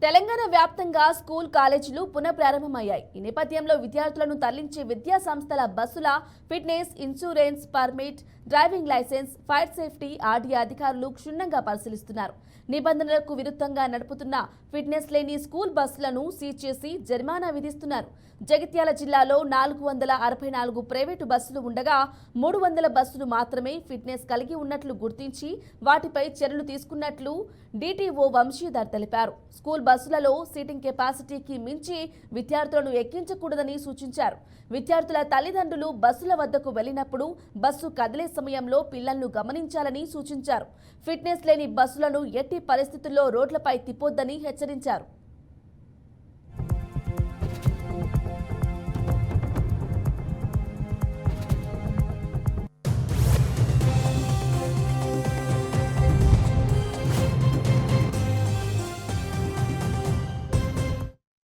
తెలంగాణ వ్యాప్తంగా స్కూల్ కాలేజీలు పునఃప్రారంభమయ్యాయి. ఈ నేపథ్యంలో విద్యార్థులను తరలించే విద్యా సంస్థల బస్సుల fitness, insurance, permit, driving licence, fire safety, RTA అధికారులు క్షుణ్ణంగా పరిశీలిస్తున్నారు. నిబంధనలకు విరుద్ధంగా నడుపుతున్న ఫిట్నెస్ లేని స్కూల్ బస్సులను సీజ్ చేసి జరిమానా విధిస్తున్నారు. జగిత్యాల జిల్లాలో 464 ప్రైవేటు బస్సులు ఉండగా 300 బస్సులు మాత్రమే ఫిట్నెస్ కలిగి ఉన్నట్లు గుర్తించి వాటిపై చర్యలు తీసుకున్నట్లు డీటీఓ వంశీధర్ తెలిపారు. స్కూల్ బస్సులలో సీటింగ్ కెపాసిటీకి మించి విద్యార్థులను ఎక్కించకూడదని సూచించారు. విద్యార్థుల తల్లిదండ్రులు బస్సుల వద్దకు వెళ్లినప్పుడు బస్సు కదిలే సమయంలో పిల్లలను గమనించాలని సూచించారు. ఫిట్నెస్ లేని బస్సులను ఎట్టి పరిస్థితుల్లో రోడ్లపై తిప్పొద్దని హెచ్చరించారు.